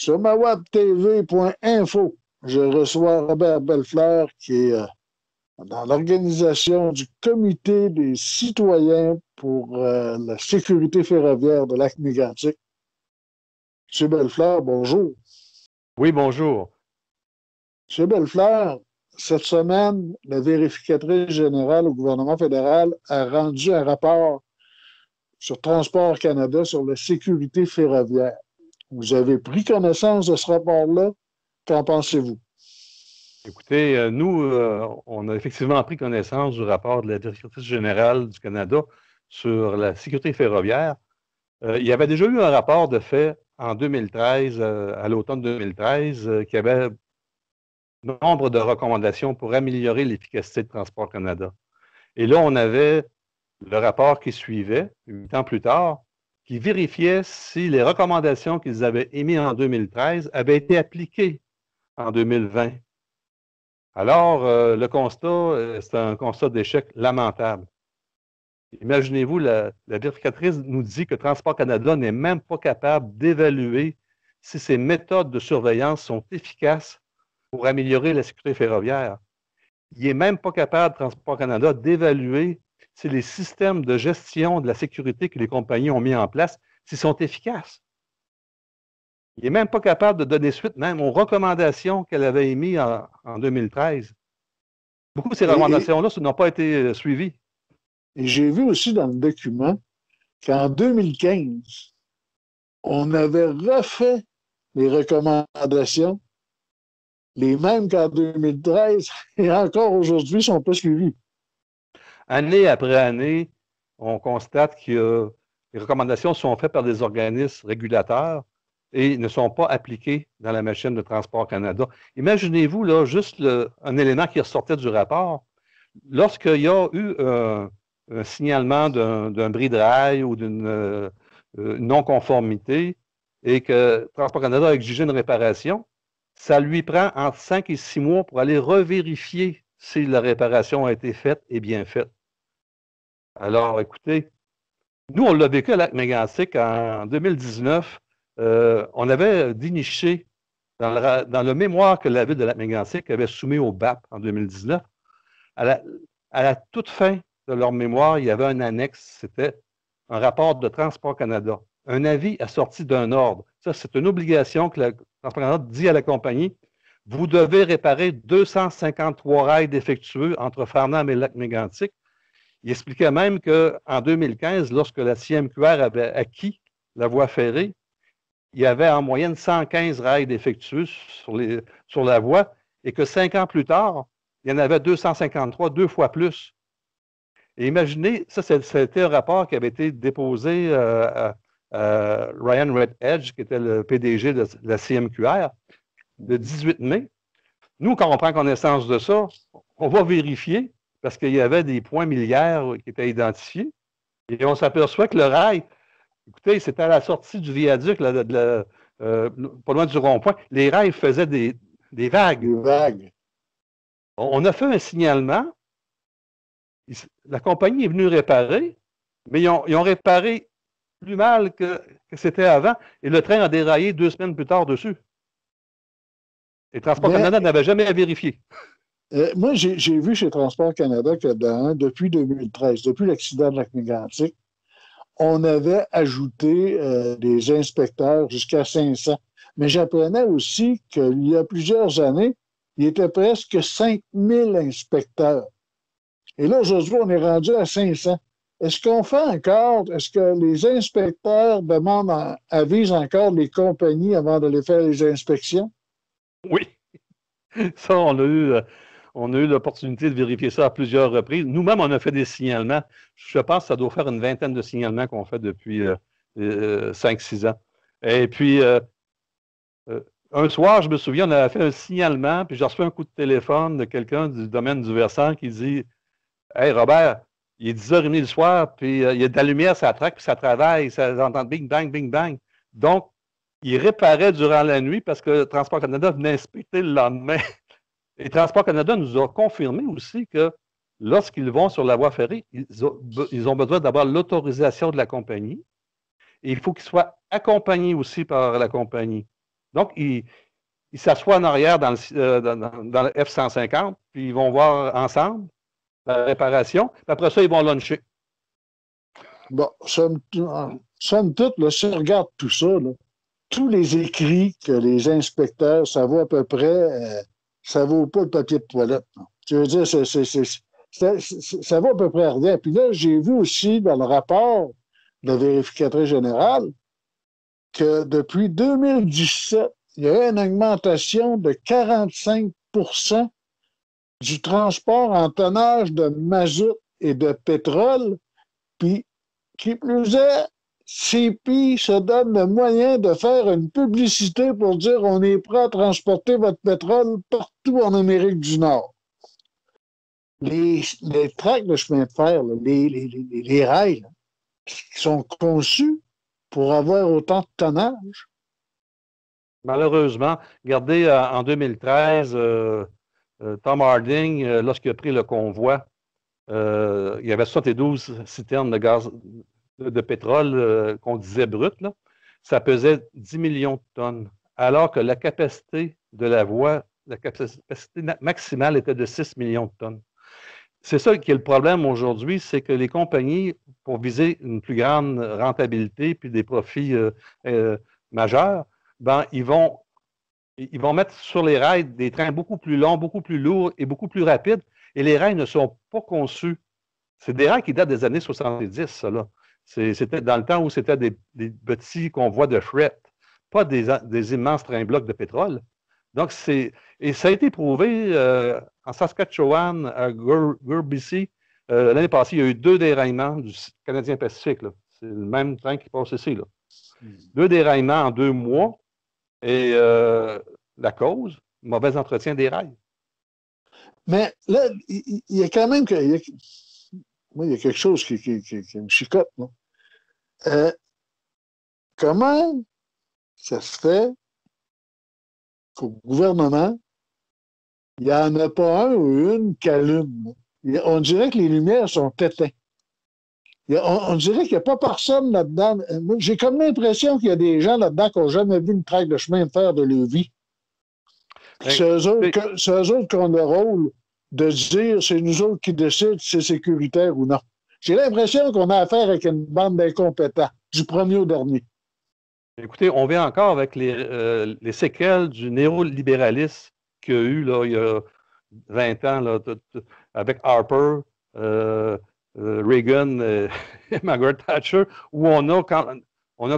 Sur ma webtv.info, je reçois Robert Bellefleur qui est dans l'organisation du Comité des citoyens pour la sécurité ferroviaire de Lac-Mégantic. M. Bellefleur, bonjour. Oui, bonjour. M. Bellefleur, cette semaine, la vérificatrice générale au gouvernement fédéral a rendu un rapport sur Transport Canada sur la sécurité ferroviaire. Vous avez pris connaissance de ce rapport-là. Qu'en pensez-vous? Écoutez, nous, on a effectivement pris connaissance du rapport de la Vérificatrice générale du Canada sur la sécurité ferroviaire. Il y avait déjà eu un rapport de fait en 2013, à l'automne 2013, qui avait nombre de recommandations pour améliorer l'efficacité de Transport Canada. Et là, on avait le rapport qui suivait, 8 ans plus tard, qui vérifiait si les recommandations qu'ils avaient émises en 2013 avaient été appliquées en 2020. Alors, le constat, c'est un constat d'échec lamentable. Imaginez-vous, la vérificatrice nous dit que Transport Canada n'est même pas capable d'évaluer si ses méthodes de surveillance sont efficaces pour améliorer la sécurité ferroviaire. Il n'est même pas capable, Transport Canada, d'évaluer si les systèmes de gestion de la sécurité que les compagnies ont mis en place, s'ils sont efficaces. Il n'est même pas capable de donner suite même aux recommandations qu'elle avait émises en 2013. Beaucoup de ces recommandations-là n'ont pas été suivies. Et j'ai vu aussi dans le document qu'en 2015, on avait refait les recommandations, les mêmes qu'en 2013, et encore aujourd'hui, ne sont pas suivies. Année après année, on constate que les recommandations sont faites par des organismes régulateurs et ne sont pas appliquées dans la machine de Transport Canada. Imaginez-vous, là, juste un élément qui ressortait du rapport. Lorsqu'il y a eu un signalement d'un bris de rail ou d'une non-conformité et que Transport Canada a exigé une réparation, ça lui prend entre 5 et 6 mois pour aller revérifier si la réparation a été faite et bien faite. Alors, écoutez, nous, on l'a vécu à Lac-Mégantic en 2019. On avait déniché dans le mémoire que la ville de Lac-Mégantic avait soumis au BAP en 2019. À la toute fin de leur mémoire, il y avait un annexe, c'était un rapport de Transport Canada, un avis assorti d'un ordre. Ça, c'est une obligation que Transport Canada dit à la compagnie. Vous devez réparer 253 rails défectueux entre Farnham et Lac-Mégantic. Il expliquait même qu'en 2015, lorsque la CMQR avait acquis la voie ferrée, il y avait en moyenne 115 rails défectueux sur la voie et que 5 ans plus tard, il y en avait 253, 2 fois plus. Et imaginez, c'était un rapport qui avait été déposé à Ryan Red-Edge, qui était le PDG de la CMQR, le 18 mai. Nous, quand on prend connaissance de ça, on va vérifier parce qu'il y avait des points milliaires qui étaient identifiés. Et on s'aperçoit que le rail, écoutez, c'était à la sortie du viaduc, pas loin du rond-point. Les rails faisaient des vagues. Des vagues. On a fait un signalement. La compagnie est venue réparer, mais ils ont réparé plus mal que c'était avant. Et le train a déraillé 2 semaines plus tard dessus. Et Transport Canada n'avait jamais à vérifier. Moi, j'ai vu chez Transport Canada que depuis 2013, depuis l'accident de Lac-Mégantic, on avait ajouté des inspecteurs jusqu'à 500. Mais j'apprenais aussi qu'il y a plusieurs années, il était presque 5000 inspecteurs. Et là, aujourd'hui, on est rendu à 500. Est-ce qu'on fait encore, est-ce que les inspecteurs avisent encore les compagnies avant d'aller faire les inspections? Oui. Ça, on a eu l'opportunité de vérifier ça à plusieurs reprises. Nous-mêmes, on a fait des signalements. Je pense que ça doit faire une vingtaine de signalements qu'on fait depuis 5-6 ans. Et puis, un soir, je me souviens, on avait fait un signalement, puis j'ai reçu un coup de téléphone de quelqu'un du domaine du versant qui dit « Hey, Robert, il est 10h30 le soir, puis il y a de la lumière, ça traque, puis ça travaille, ça entend bing, bang, bing, bang. » Donc, il réparait durant la nuit parce que Transport Canada venait inspecter le lendemain. Et Transport Canada nous a confirmé aussi que lorsqu'ils vont sur la voie ferrée, ils ont besoin d'avoir l'autorisation de la compagnie. Et il faut qu'ils soient accompagnés aussi par la compagnie. Donc, ils s'assoient en arrière dans le F-150, puis ils vont voir ensemble la réparation, puis après ça, ils vont luncher. Bon, somme toute, là, si on regarde tout ça, là, tous les écrits que les inspecteurs, ça vaut à peu près, ça vaut pas le papier de toilette. Non. Tu veux dire, ça vaut à peu près rien. Puis là, j'ai vu aussi dans le rapport de la vérificatrice générale que depuis 2017, il y a eu une augmentation de 45 du transport en tonnage de mazout et de pétrole. Puis, qui plus est, CP se donne le moyen de faire une publicité pour dire on est prêt à transporter votre pétrole partout en Amérique du Nord. Les tracts de chemin de fer, là, les rails, là, qui sont conçus pour avoir autant de tonnage. Malheureusement, regardez, en 2013, Tom Harding, lorsqu'il a pris le convoi, il y avait 72 citernes de gaz de pétrole qu'on disait brut, là. Ça pesait 10 millions de tonnes, alors que la capacité de la voie, la capacité maximale était de 6 millions de tonnes. C'est ça qui est le problème aujourd'hui, c'est que les compagnies, pour viser une plus grande rentabilité puis des profits majeurs, ben, ils vont mettre sur les rails des trains beaucoup plus longs, beaucoup plus lourds et beaucoup plus rapides. Et les rails ne sont pas conçus. C'est des rails qui datent des années 70, ça, là. C'était dans le temps où c'était des petits convois de fret, pas des immenses trains-blocs de pétrole. Donc, et ça a été prouvé en Saskatchewan, à Gurbissi. L'année passée, il y a eu 2 déraillements du Canadien Pacifique. C'est le même train qui passe ici. Là. 2 déraillements en 2 mois. Et la cause, mauvais entretien des rails. Mais là, il y a quand même moi, il y a quelque chose qui me chicote. Comment ça se fait qu'au gouvernement, il n'y en a pas un ou une qui allume? On dirait que les lumières sont éteintes. On dirait qu'il n'y a pas personne là-dedans. J'ai comme l'impression qu'il y a des gens là-dedans qui n'ont jamais vu une traque de chemin de fer de leur vie. C'est eux autres qui ont le rôle de dire c'est nous autres qui décident si c'est sécuritaire ou non. J'ai l'impression qu'on a affaire avec une bande d'incompétents, du premier au dernier. Écoutez, on vient encore avec les séquelles du néolibéralisme qu'il y a eu là, il y a 20 ans là, avec Harper, Reagan et Margaret Thatcher, où on a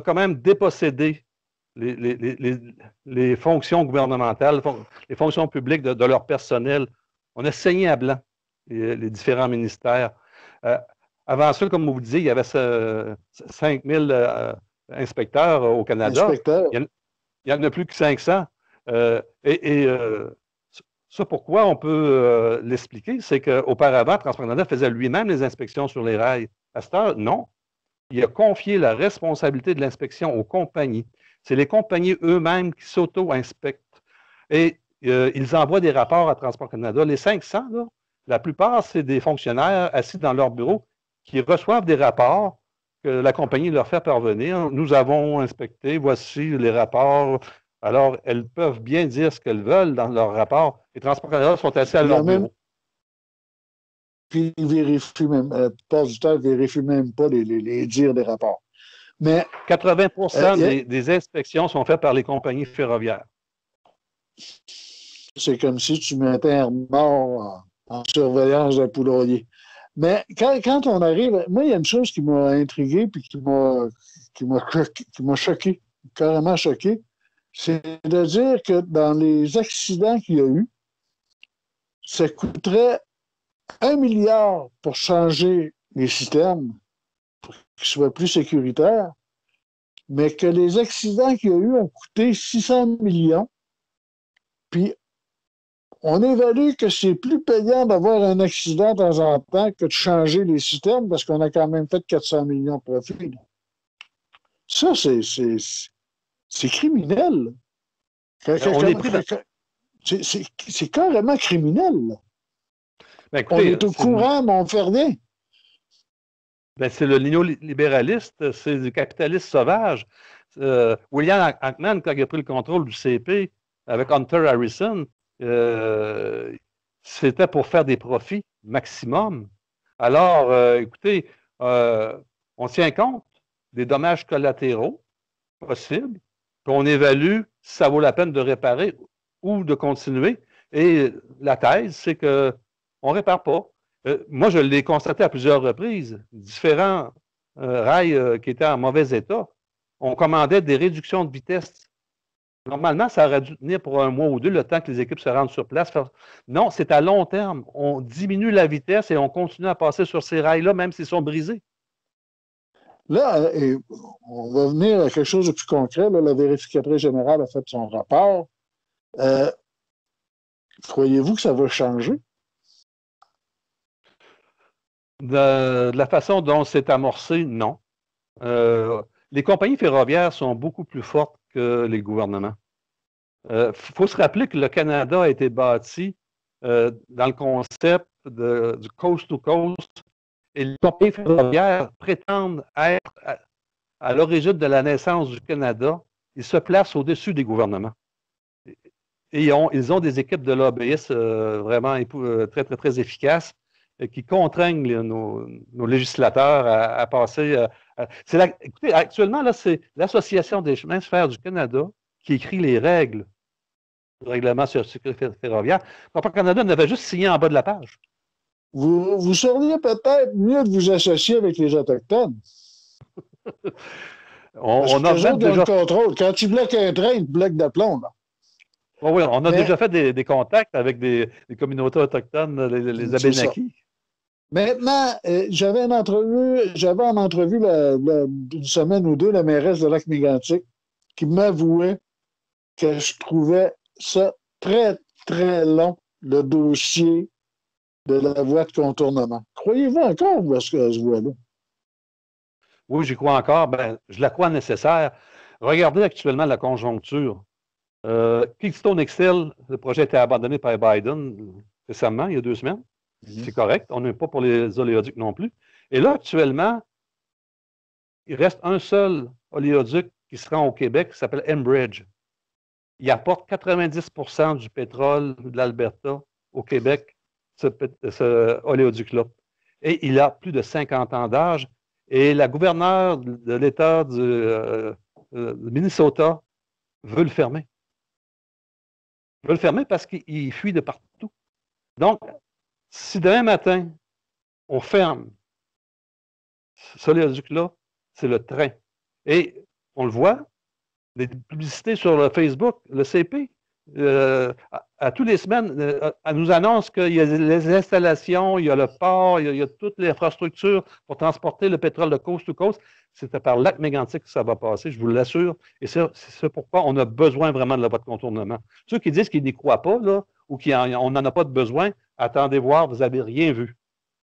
quand même dépossédé les fonctions gouvernementales, les fonctions publiques de leur personnel. On a saigné à blanc les différents ministères. Avant ça, comme vous disiez, il y avait 5000 inspecteurs au Canada. Il n'y en a plus que 500. Ça, pourquoi on peut l'expliquer? C'est qu'auparavant, Transport Canada faisait lui-même les inspections sur les rails. À cette heure, non. Il a confié la responsabilité de l'inspection aux compagnies. C'est les compagnies eux-mêmes qui s'auto-inspectent. Et ils envoient des rapports à Transport Canada. Les 500, là, la plupart, c'est des fonctionnaires assis dans leur bureau qui reçoivent des rapports que la compagnie leur fait parvenir. Nous avons inspecté, voici les rapports. Alors, elles peuvent bien dire ce qu'elles veulent dans leur rapport. Les Transports Canada sont assis à leur bureau. Puis ils vérifient même, la plupart du temps, ils ne vérifient même pas les dires des rapports. Mais 80% des inspections sont faites par les compagnies ferroviaires. C'est comme si tu mettais un mort en surveillance d'un poulailler. Mais quand on arrive, moi, il y a une chose qui m'a intrigué puis qui m'a choqué, carrément choqué, c'est de dire que dans les accidents qu'il y a eu, ça coûterait 1 milliard pour changer les systèmes pour qu'ils soient plus sécuritaires, mais que les accidents qu'il y a eu ont coûté 600 millions. Puis, on évalue que c'est plus payant d'avoir un accident de temps en temps que de changer les systèmes parce qu'on a quand même fait 400 millions de profits. Ça, c'est criminel. C'est carrément criminel. Ben, écoutez, on est au courant, mais on ne fait rien. Ben, c'est le néolibéraliste, c'est du capitaliste sauvage. William Ackman, quand il a pris le contrôle du CP avec Hunter Harrison, euh, c'était pour faire des profits maximum. Alors, écoutez, euh, on tient compte des dommages collatéraux possibles, puis on évalue si ça vaut la peine de réparer ou de continuer. Et la thèse, c'est qu'on ne répare pas. Moi, je l'ai constaté à plusieurs reprises. Différents rails qui étaient en mauvais état, on commandait des réductions de vitesse. Normalement, ça aurait dû tenir pour un mois ou deux, le temps que les équipes se rendent sur place. Non, c'est à long terme. On diminue la vitesse et on continue à passer sur ces rails-là, même s'ils sont brisés. Là, on va venir à quelque chose de plus concret. Là, la vérificatrice générale a fait son rapport. Croyez-vous que ça va changer? De la façon dont c'est amorcé, non. Les compagnies ferroviaires sont beaucoup plus fortes que les gouvernements. Faut se rappeler que le Canada a été bâti dans le concept du coast to coast et les compagnies ferroviaires prétendent être à l'origine de la naissance du Canada. Ils se placent au-dessus des gouvernements. Et ils ont des équipes de lobbyistes vraiment très, très, très efficaces qui contraignent nos législateurs à passer. Écoutez, actuellement, là, c'est l'Association des chemins de fer du Canada qui écrit les règles du règlement sur la sécurité ferroviaire. Le Canada n'avait juste signé en bas de la page. Vous seriez peut-être mieux de vous associer avec les Autochtones. on a même déjà... le contrôle. Quand ils bloquent un train, ils bloquent d'aplomb, là. Oui, on a déjà fait des contacts avec des communautés autochtones, les Abénakis. Maintenant, j'avais en entrevue une semaine ou deux la mairesse de Lac-Mégantic qui m'avouait que je trouvais ça très, très long, le dossier de la voie de contournement. Croyez-vous encore à ce voie-là? Oui, j'y crois encore. Ben, je la crois nécessaire. Regardez actuellement la conjoncture. Keystone XL, le projet a été abandonné par Biden récemment, il y a 2 semaines. C'est correct. On n'est pas pour les oléoducs non plus. Et là, actuellement, il reste un seul oléoduc qui se rend au Québec qui s'appelle Enbridge. Il apporte 90% du pétrole de l'Alberta au Québec, ce oléoduc-là. Et il a plus de 50 ans d'âge. Et la gouverneure de l'État du Minnesota veut le fermer. Veut le fermer parce qu'il fuit de partout. Donc, si demain matin, on ferme ce oléoduc-là, c'est le train. Et on le voit, des publicités sur le Facebook, le CP, à tous les semaines, elle nous annonce qu'il y a les installations, il y a le port, il y a toute l'infrastructure pour transporter le pétrole de coast to coast. C'est par Lac-Mégantic que ça va passer, je vous l'assure. Et c'est pourquoi on a besoin vraiment de la voie de contournement. Ceux qui disent qu'ils n'y croient pas, là, ou qu'on n'en a pas de besoin, attendez voir, vous n'avez rien vu.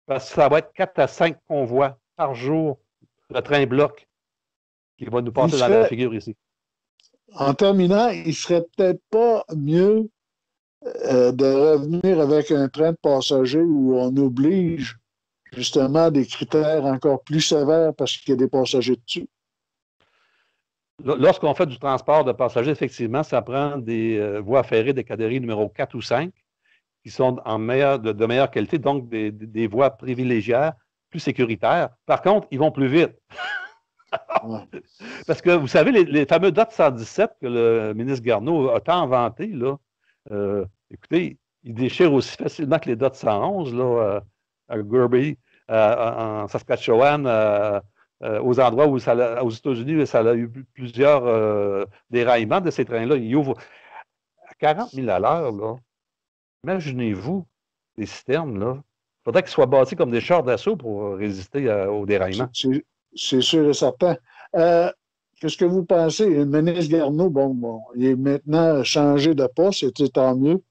Parce que ça va être 4 à 5 convois par jour, le train bloc, qui va nous passer dans la figure ici. En terminant, il ne serait peut-être pas mieux de revenir avec un train de passagers où on oblige justement des critères encore plus sévères parce qu'il y a des passagers dessus. Lorsqu'on fait du transport de passagers, effectivement, ça prend des voies ferrées de catégorie numéro 4 ou 5 qui sont de meilleure qualité, donc des voies privilégiées, plus sécuritaires. Par contre, ils vont plus vite. Ouais. Parce que, vous savez, les fameux DOT 117 que le ministre Garneau a tant vanté, là, écoutez, ils déchirent aussi facilement que les DOT 111 là, à Gurby, en Saskatchewan, aux endroits où aux États-Unis, ça a eu plusieurs déraillements de ces trains-là. Ils ouvrent à 40 000 à l'heure, là. Imaginez-vous les citernes, là. Il faudrait qu'ils soient bâtis comme des chars d'assaut pour résister aux déraillements. C'est sûr et certain. Qu'est-ce que vous pensez? Le ministre Garneau, bon, il est maintenant changé de poste, c'était tant mieux.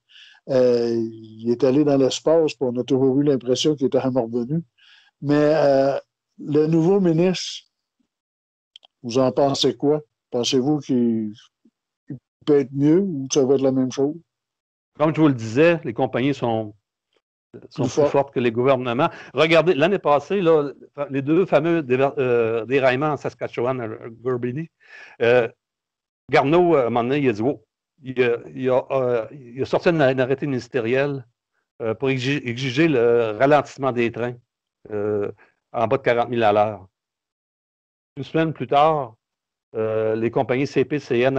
Il est allé dans l'espace, puis on a toujours eu l'impression qu'il était revenu. Mais le nouveau ministre, vous en pensez quoi? Pensez-vous qu'il peut être mieux ou que ça va être la même chose? Comme je vous le disais, les compagnies sont sont plus fortes que les gouvernements. Regardez, l'année passée, là, les deux fameux déraillements en Saskatchewan, à Gurbini, Garneau, à un moment donné, il a dit oh, il a sorti un arrêté ministériel pour exiger le ralentissement des trains en bas de 40 000 à l'heure. Une semaine plus tard, les compagnies CP-CN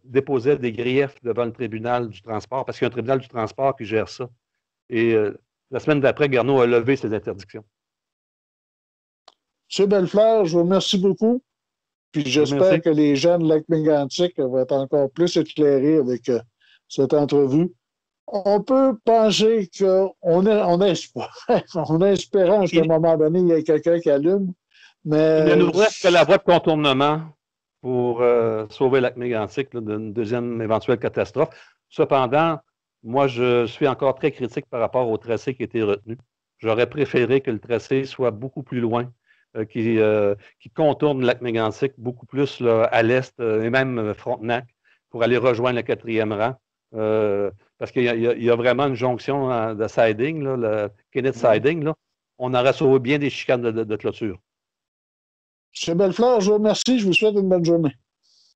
déposaient des griefs devant le tribunal du transport, parce qu'il y a un tribunal du transport qui gère ça. Et la semaine d'après, Garneau a levé ses interdictions. M. Bellefleur, je vous remercie beaucoup. Puis j'espère que les gens de Lac-Mégantic vont être encore plus éclairés avec cette entrevue. On peut penser qu'on a espoir. On a espérance qu'à un moment donné, il y ait quelqu'un qui allume. Mais... Il ne nous reste que la voie de contournement pour sauver Lac-Mégantic d'une deuxième éventuelle catastrophe. Cependant, moi, je suis encore très critique par rapport au tracé qui a été retenu. J'aurais préféré que le tracé soit beaucoup plus loin, qui contourne Lac-Mégantic beaucoup plus là, à l'est et même Frontenac pour aller rejoindre le 4e rang. Parce qu'il y a vraiment une jonction de siding, là, le Kenneth Siding. Là. On aurait sauvé bien des chicanes de clôture. M. Bellefleur, je vous remercie. Je vous souhaite une bonne journée.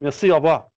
Merci, au revoir.